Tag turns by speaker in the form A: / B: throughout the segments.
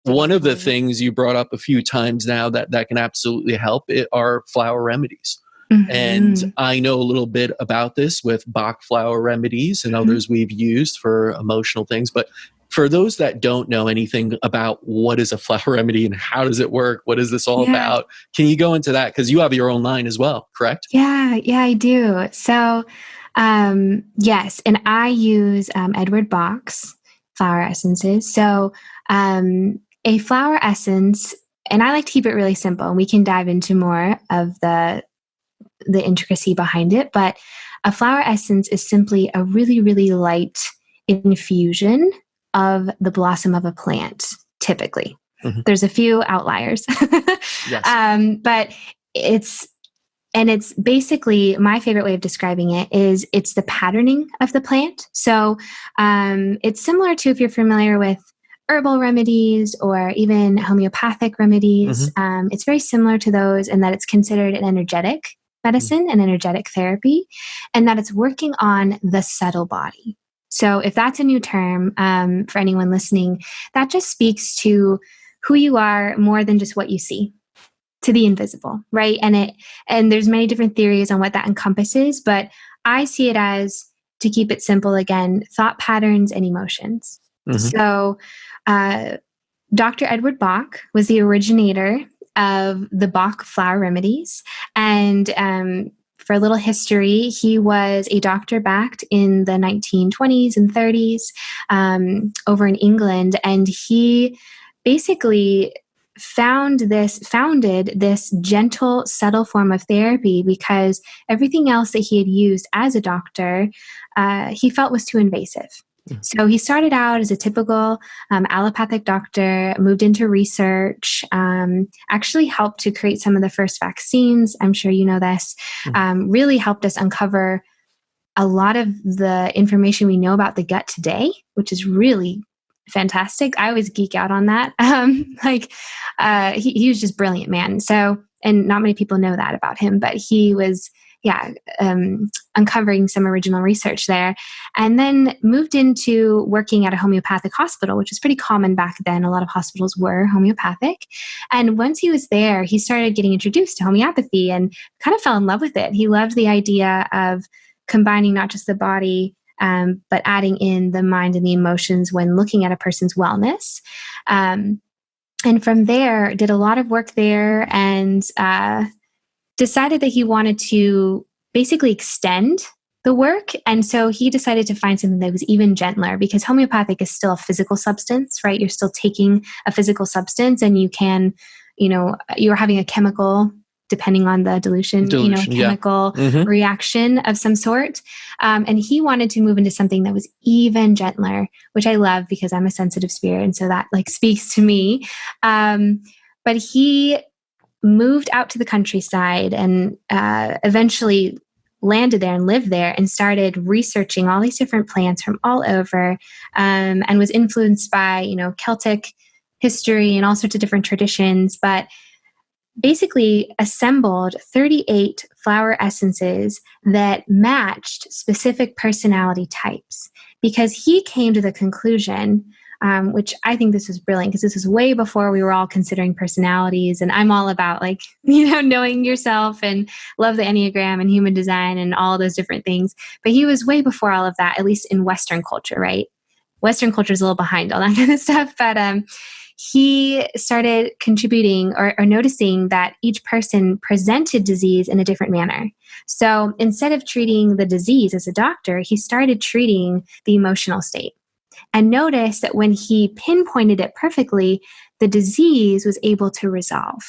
A: one of the things you brought up a few times now that can absolutely help are flower remedies. And I know a little bit about this with Bach Flower Remedies and others we've used for emotional things. But for those that don't know anything about what is a flower remedy and how does it work, what is this all about? Can you go into that? Because you have your own line as well, correct?
B: Yeah, I do. So, yes, and I use Edward Bach's flower essences. So, a flower essence, and I like to keep it really simple, and we can dive into more of the intricacy behind it, but a flower essence is simply a really, really light infusion of the blossom of a plant, typically. There's a few outliers. But it's basically, my favorite way of describing it is it's the patterning of the plant. So it's similar to, if you're familiar with herbal remedies or even homeopathic remedies, it's very similar to those in that it's considered an energetic medicine, an energetic therapy, and that it's working on the subtle body. So if that's a new term for anyone listening, that just speaks to who you are more than just what you see, to the invisible, right? And there's many different theories on what that encompasses, but I see it as, to keep it simple again, thought patterns and emotions. So Dr. Edward Bach was the originator of the Bach Flower Remedies. And for a little history, he was a doctor backed in the 1920s and 30s over in England. And he basically founded this gentle, subtle form of therapy because everything else that he had used as a doctor, he felt was too invasive. So he started out as a typical allopathic doctor, moved into research, actually helped to create some of the first vaccines. I'm sure you know this, really helped us uncover a lot of the information we know about the gut today, which is really fantastic. I always geek out on that. He was just brilliant, man. So, and not many people know that about him, but he was, uncovering some original research there, and then moved into working at a homeopathic hospital, which was pretty common back then. A lot of hospitals were homeopathic. And once he was there, he started getting introduced to homeopathy and kind of fell in love with it. He loved the idea of combining not just the body, but adding in the mind and the emotions when looking at a person's wellness. And from there, did a lot of work there and decided that he wanted to basically extend the work. And so he decided to find something that was even gentler, because homeopathic is still a physical substance, right? You're still taking a physical substance, and you can, you're having a chemical, depending on the dilution chemical reaction of some sort. And he wanted to move into something that was even gentler, which I love because I'm a sensitive spirit. And so that speaks to me. But he moved out to the countryside and eventually landed there and lived there and started researching all these different plants from all over, and was influenced by, Celtic history and all sorts of different traditions, but basically assembled 38 flower essences that matched specific personality types, because he came to the conclusion, which I think this is brilliant, because this is way before we were all considering personalities. And I'm all about knowing yourself and love the Enneagram and human design and all those different things. But he was way before all of that, at least in Western culture, right? Western culture is a little behind all that kind of stuff. But he started contributing or noticing that each person presented disease in a different manner. So instead of treating the disease as a doctor, he started treating the emotional state. And noticed that when he pinpointed it perfectly, the disease was able to resolve.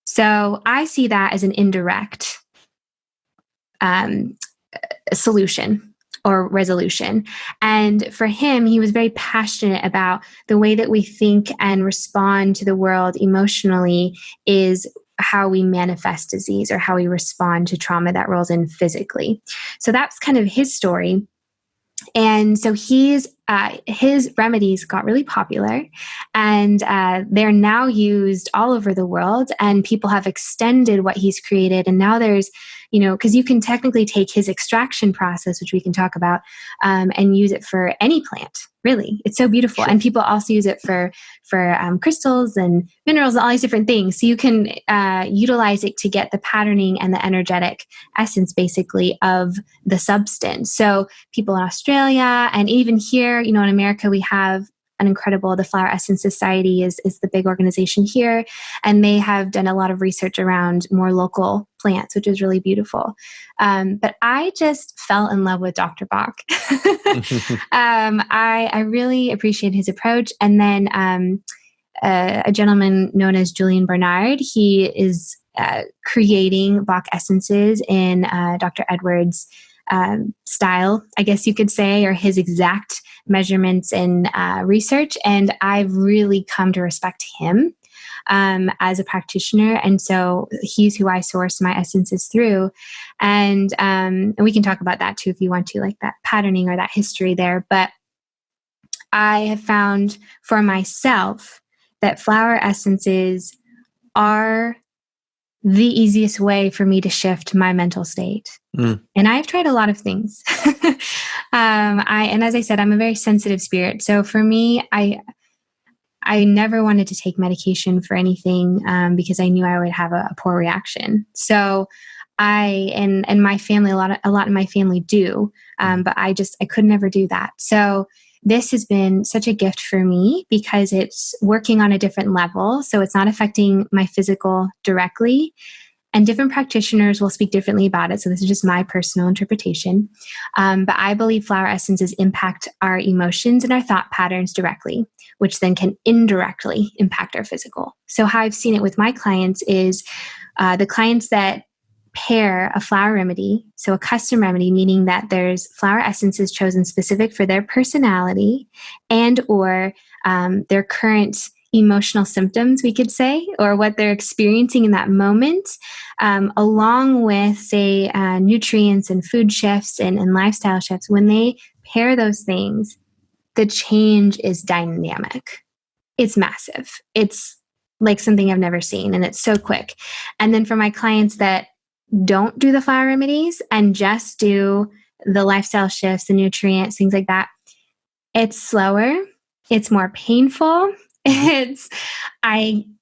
B: So I see that as an indirect solution or resolution. And for him, he was very passionate about the way that we think and respond to the world emotionally is how we manifest disease, or how we respond to trauma that rolls in physically. So that's kind of his story. And so he's his remedies got really popular, and they're now used all over the world, and people have extended what he's created. And now there's, because you can technically take his extraction process, which we can talk about, and use it for any plant. Really, it's so beautiful. Sure. And people also use it for crystals and minerals and all these different things. So you can utilize it to get the patterning and the energetic essence, basically, of the substance. So people in Australia and even here, in America, we have an incredible, the Flower Essence Society is the big organization here. And they have done a lot of research around more local plants, which is really beautiful. But I just fell in love with Dr. Bach. I really appreciate his approach. And then a gentleman known as Julian Bernard, he is creating Bach essences in Dr. Edwards' style, I guess you could say, or his exact measurements and research. And I've really come to respect him as a practitioner. And so he's who I source my essences through. And we can talk about that too, if you want to, like that patterning or that history there. But I have found for myself that flower essences are the easiest way for me to shift my mental state. And I've tried a lot of things. And as I said, I'm a very sensitive spirit. So for me, I never wanted to take medication for anything because I knew I would have a poor reaction. So and my family, a lot of my family do, but I could never do that. So this has been such a gift for me because it's working on a different level. So it's not affecting my physical directly. And different practitioners will speak differently about it. So this is just my personal interpretation. But I believe flower essences impact our emotions and our thought patterns directly, which then can indirectly impact our physical. So how I've seen it with my clients is the clients that pair a flower remedy, so a custom remedy, meaning that there's flower essences chosen specific for their personality and or their current emotional symptoms, we could say, or what they're experiencing in that moment, along with, say, nutrients and food shifts and lifestyle shifts. When they pair those things, the change is dynamic. It's massive. It's like something I've never seen, and it's so quick. And then for my clients that don't do the flower remedies and just do the lifestyle shifts, the nutrients, things like that, it's slower, it's more painful.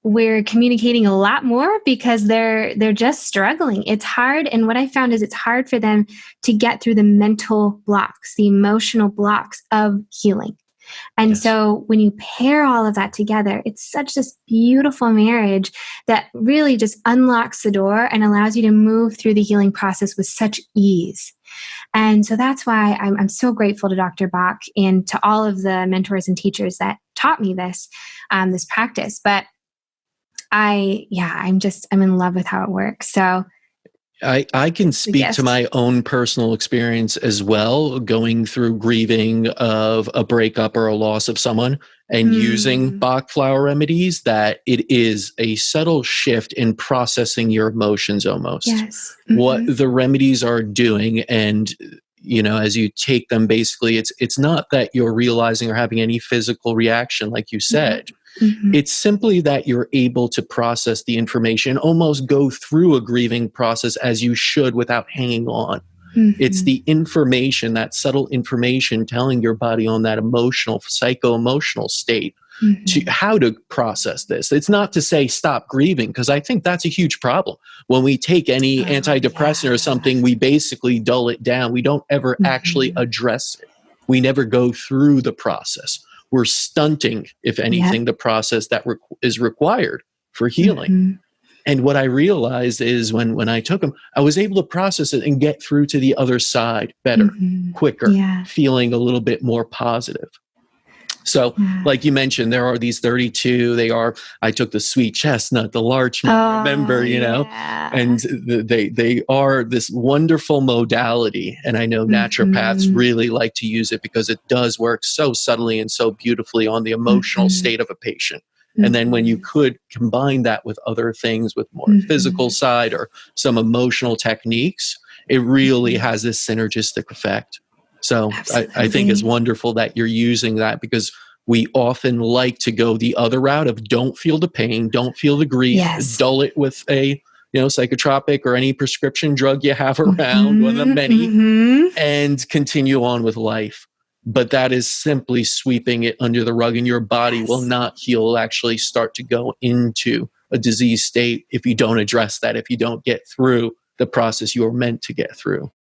B: We're communicating a lot more because they're just struggling. It's hard. And what I found is it's hard for them to get through the mental blocks, the emotional blocks of healing. And yes. So when you pair all of that together, it's such this beautiful marriage that really just unlocks the door and allows you to move through the healing process with such ease. And so that's why I'm so grateful to Dr. Bach and to all of the mentors and teachers that taught me this practice. But I'm in love with how it works. So
A: I can speak to my own personal experience as well, going through grieving of a breakup or a loss of someone and using Bach Flower Remedies, that it is a subtle shift in processing your emotions almost.
B: Yes.
A: What the remedies are doing, and as you take them, basically it's not that you're realizing or having any physical reaction like you said. It's simply that you're able to process the information, almost go through a grieving process as you should without hanging on. It's the information, that subtle information, telling your body on that emotional, psycho-emotional state to how to process this. It's not to say stop grieving, because I think that's a huge problem. When we take any antidepressant or something, we basically dull it down. We don't ever actually address it. We never go through the process. We're stunting, if anything, the process that is required for healing. And what I realized is when I took them, I was able to process it and get through to the other side better, quicker, feeling a little bit more positive. So like you mentioned, there are these 32. I took the sweet chestnut, the larchmont, remember, and they are this wonderful modality. And I know naturopaths really like to use it because it does work so subtly and so beautifully on the emotional state of a patient. And then when you could combine that with other things, with more physical side or some emotional techniques, it really has this synergistic effect. So I think it's
B: Absolutely.
A: wonderful that you're using that, because we often like to go the other route of don't feel the pain, don't feel the grief,
B: Yes.
A: dull it with a psychotropic or any prescription drug you have around, one of the
B: Mhm,
A: many,
B: mhm.
A: and continue on with life. But that is simply sweeping it under the rug, and your body will
B: Yes.
A: not heal. It'll actually start to go into a disease state if you don't address that, if you don't get through the process you are meant to get through.